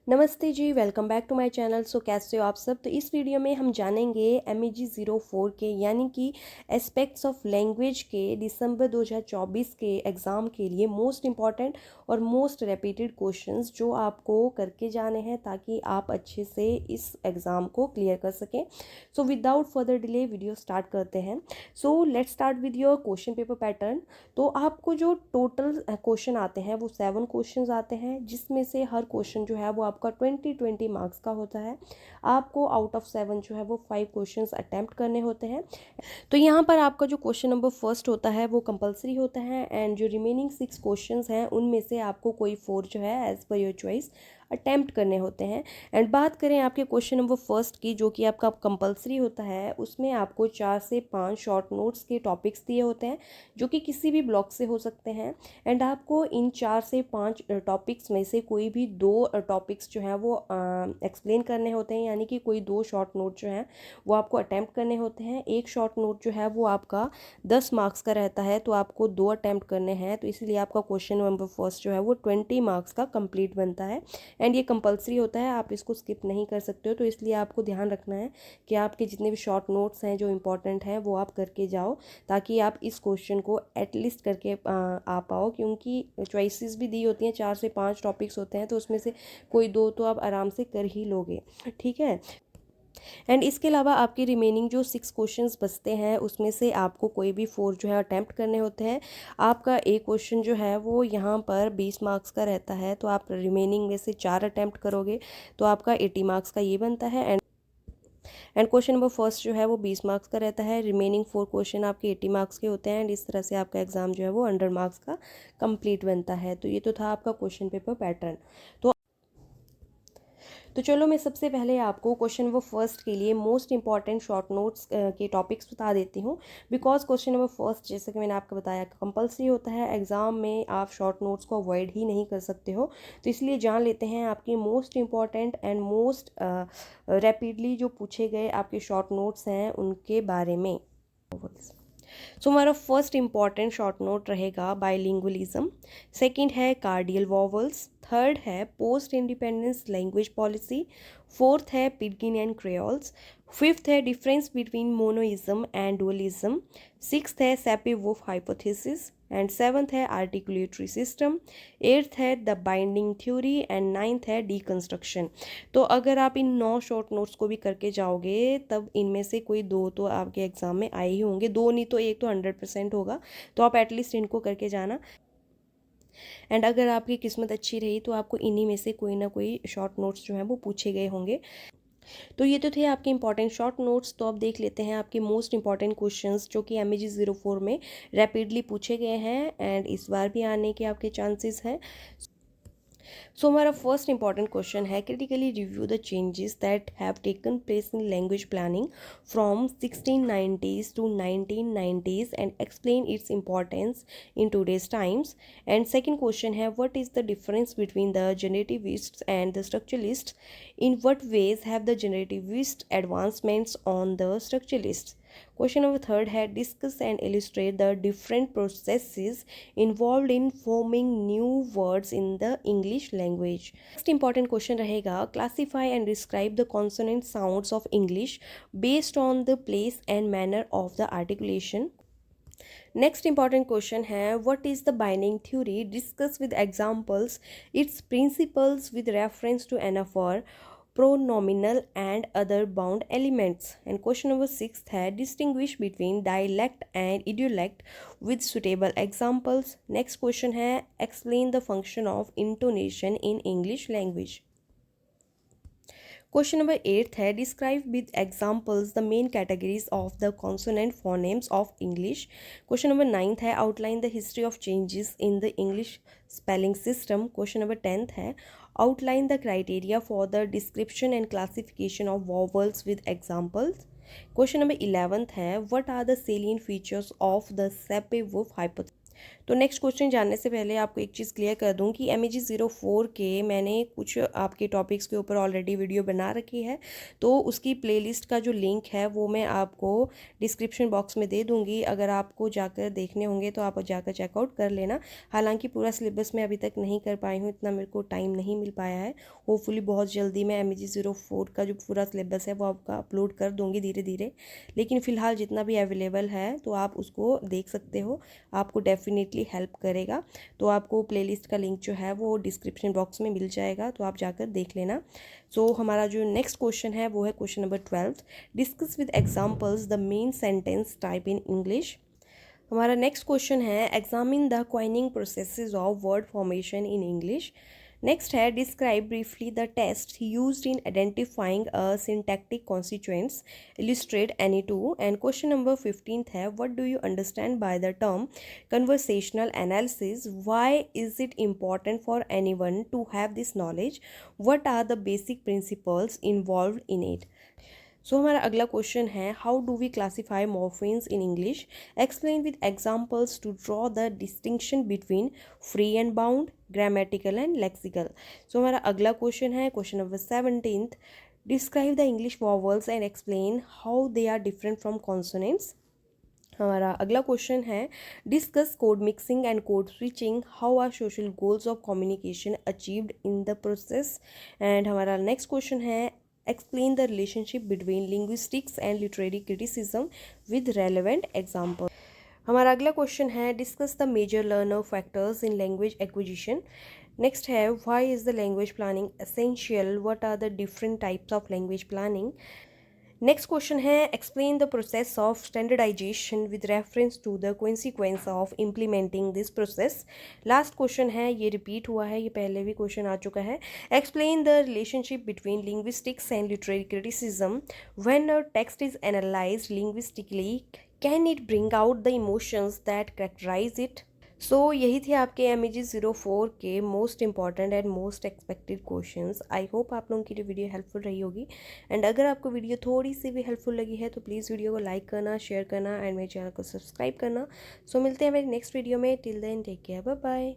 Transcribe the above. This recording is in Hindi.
नमस्ते जी, welcome back to my channel. कैसे हो आप सब। तो इस वीडियो में हम जानेंगे MEG 04 के यानी कि एस्पेक्ट्स ऑफ लैंग्वेज के दिसंबर 2024 के एग्ज़ाम के लिए मोस्ट इम्पॉर्टेंट और मोस्ट रिपीटेड क्वेश्चंस जो आपको करके जाने हैं ताकि आप अच्छे से इस एग्ज़ाम को क्लियर कर सकें। So without further delay video start करते हैं। So let's start with your question paper pattern. तो आपको जो टोटल क्वेश्चन आते हैं वो 7 क्वेश्चंस आते हैं, जिसमें से हर क्वेश्चन जो है वो आपका 20 मार्क्स का होता है। आपको आउट ऑफ 7 जो है वो 5 क्वेश्चंस अटेम्प्ट करने होते हैं। तो यहाँ पर आपका जो क्वेश्चन नंबर फर्स्ट होता है वो कंपलसरी होता है, एंड जो रिमेनिंग 6 क्वेश्चंस हैं उनमें से आपको कोई 4 जो है as per your choice attempt करने होते हैं। एंड बात करें आपके क्वेश्चन नंबर फर्स्ट की, जो कि आपका कंपलसरी होता है, उसमें आपको 4 से 5 शॉर्ट नोट्स के टॉपिक्स दिए होते हैं जो कि किसी भी ब्लॉक से हो सकते हैं। एंड आपको इन 4 से 5 टॉपिक्स में से कोई भी 2 टॉपिक्स जो हैं वो एक्सप्लेन करने होते हैं, यानी कि कोई 2 शॉर्ट नोट जो हैं वो आपको अटैम्प्ट करने होते हैं। एक शॉर्ट नोट जो है वो आपका 10 मार्क्स का रहता है, तो आपको 2 अटैम्प्ट करने हैं, तो इसलिए आपका क्वेश्चन नंबर फर्स्ट जो है वो 20 मार्क्स का कंप्लीट बनता है। एंड ये कंपलसरी होता है, आप इसको स्किप नहीं कर सकते हो। तो इसलिए आपको ध्यान रखना है कि आपके जितने भी शॉर्ट नोट्स हैं जो इंपॉर्टेंट हैं वो आप करके जाओ, ताकि आप इस क्वेश्चन को एटलीस्ट करके आ पाओ, क्योंकि चॉइसेस भी दी होती हैं। 4 से 5 टॉपिक्स होते हैं, तो उसमें से कोई 2 तो आप आराम से कर ही लोगे, ठीक है। एंड इसके अलावा आपके रिमेनिंग जो 6 क्वेश्चंस बचते हैं उसमें से आपको कोई भी 4 जो है अटैम्प्ट करने होते हैं। आपका एक क्वेश्चन जो है वो यहाँ पर 20 मार्क्स का रहता है, तो आप रिमेनिंग में से 4 अटैम्प्ट करोगे तो आपका 80 मार्क्स का ये बनता है। एंड क्वेश्चन नंबर फर्स्ट जो है वो 20 मार्क्स का रहता है, रिमेनिंग 4 क्वेश्चन आपके 80 मार्क्स के होते हैं। एंड इस तरह से आपका एग्जाम जो है वो 100 मार्क्स का कंप्लीट बनता है। तो ये तो था आपका क्वेश्चन पेपर पैटर्न। तो चलो मैं सबसे पहले आपको क्वेश्चन नंबर फर्स्ट के लिए मोस्ट इंपॉर्टेंट शॉर्ट नोट्स के टॉपिक्स बता देती हूँ। बिकॉज क्वेश्चन नंबर फर्स्ट, जैसे कि मैंने आपको बताया, कंपलसरी होता है। एग्जाम में आप शॉर्ट नोट्स को अवॉइड ही नहीं कर सकते हो। तो इसलिए जान लेते हैं आपके most important and most rapidly जो पूछे गए आपके शॉर्ट नोट्स हैं उनके बारे में। सो हमारा फर्स्ट इंपॉर्टेंट शॉर्ट नोट रहेगा बाइलिंगुअलिज्म। सेकंड है कार्डियल वॉवल्स। थर्ड है post independence language policy. Fourth है पिडगिन एंड क्रेओल्स। फिफ्थ है difference between monoism and dualism. Sixth है सैपी-वुल्फ हाइपोथेसिस। एंड सेवन्थ है आर्टिकुलेटरी सिस्टम। एट्थ है the binding theory. And ninth है डीकंस्ट्रक्शन। तो अगर आप इन 9 शॉर्ट नोट्स को भी करके जाओगे तब इनमें से कोई 2 तो आपके एग्जाम में आए ही होंगे, 2 नहीं तो 1 तो 100% होगा। तो आप एटलीस्ट इनको करके जाना। एंड अगर आपकी किस्मत अच्छी रही तो आपको इन्हीं में से कोई ना कोई शॉर्ट नोट्स जो हैं वो पूछे गए होंगे। तो ये तो थे आपके इंपॉर्टेंट शॉर्ट नोट्स। तो अब देख लेते हैं आपके मोस्ट इंपॉर्टेंट क्वेश्चंस जो कि MEG 04 में रैपिडली पूछे गए हैं एंड इस बार भी आने के आपके चांसेस हैं। सो हमारा फर्स्ट इंपॉर्टेंट क्वेश्चन है, critically review the changes that have taken place in language planning from 1690s to 1990s and explain its importance in today's times. And second question है, what is the difference between the generativists and the structuralists. In what ways have the generativist advancements on the structuralists. Question number third है, discuss and illustrate the different processes involved in forming new words in the English language. Next important question रहेगा, classify and describe the consonant sounds of English based on the place and manner of the articulation. Next important question है, what is the binding theory? Discuss with examples its principles with reference to anaphor, pronominal and other bound elements. And question number 6 है, distinguish between dialect and idiolect with suitable examples. Next question है, explain the function of intonation in English language. Question number 8 है, describe with examples the main categories of the consonant phonemes of English. Question number 9 है, outline the history of changes in the English spelling system. Question number 10 है, outline the criteria for the description and classification of vowels with examples. Question number 11 है, what are the salient features of the Sapir-Whorf hypothesis. तो नेक्स्ट क्वेश्चन जानने से पहले आपको एक चीज़ क्लियर कर दूं कि MEG 04 के मैंने कुछ आपके टॉपिक्स के ऊपर ऑलरेडी वीडियो बना रखी है, तो उसकी प्लेलिस्ट का जो लिंक है वो मैं आपको डिस्क्रिप्शन बॉक्स में दे दूंगी। अगर आपको जाकर देखने होंगे तो आप जाकर चेकआउट कर लेना। हालांकि पूरा सिलेबस मैं अभी तक नहीं कर पाई हूँ, इतना मेरे को टाइम नहीं मिल पाया है। होपफुली बहुत जल्दी मैं MEG 04 का जो पूरा सिलेबस है वो आपका अपलोड कर दूँगी धीरे धीरे, लेकिन फ़िलहाल जितना भी अवेलेबल है तो आप उसको देख सकते हो, आपको डेफिनेटली हेल्प करेगा। तो आपको प्लेलिस्ट का लिंक जो है वो डिस्क्रिप्शन बॉक्स में मिल जाएगा, तो आप जाकर देख लेना। सो हमारा जो नेक्स्ट क्वेश्चन है वो है question number 12, discuss with examples the main sentence type in English. हमारा नेक्स्ट क्वेश्चन है examine the coining processes of word formation in English. Next है describe briefly the test used in identifying a syntactic constituents, illustrate any two. And question number 15 है what do you understand by the term conversational analysis, why is it important for anyone to have this knowledge, what are the basic principles involved in it. So हमारा अगला क्वेश्चन है how do we classify morphemes in English, explain with examples to draw the distinction between free and bound, grammatical and lexical. So हमारा अगला क्वेश्चन है question number 17, describe the English vowels and explain how they are different from consonants. हमारा अगला क्वेश्चन है discuss code mixing and code switching, how are social goals of communication achieved in the process. And हमारा नेक्स्ट क्वेश्चन है explain the relationship between linguistics and literary criticism with relevant example। हमारा अगला क्वेश्चन है discuss the major learner factors in language acquisition. Next है why is the language planning essential, what are the different types of language planning. Next question है explain the process of standardisation with reference to the consequence of implementing this process. Last question है, ये रिपीट हुआ है, ये पहले भी क्वेश्चन आ चुका है, explain the relationship between linguistics and literary criticism, when a text is analysed linguistically can it bring out the emotions that characterise it. So यही थे आपके MEG 04 के most important and most expected questions. I hope आप लोगों की ये वीडियो हेल्पफुल रही होगी। एंड अगर आपको वीडियो थोड़ी सी भी हेल्पफुल लगी है तो प्लीज़ वीडियो को लाइक करना, शेयर करना एंड मेरे चैनल को सब्सक्राइब करना। सो मिलते हैं मेरी नेक्स्ट वीडियो में। Till then take care, bye bye.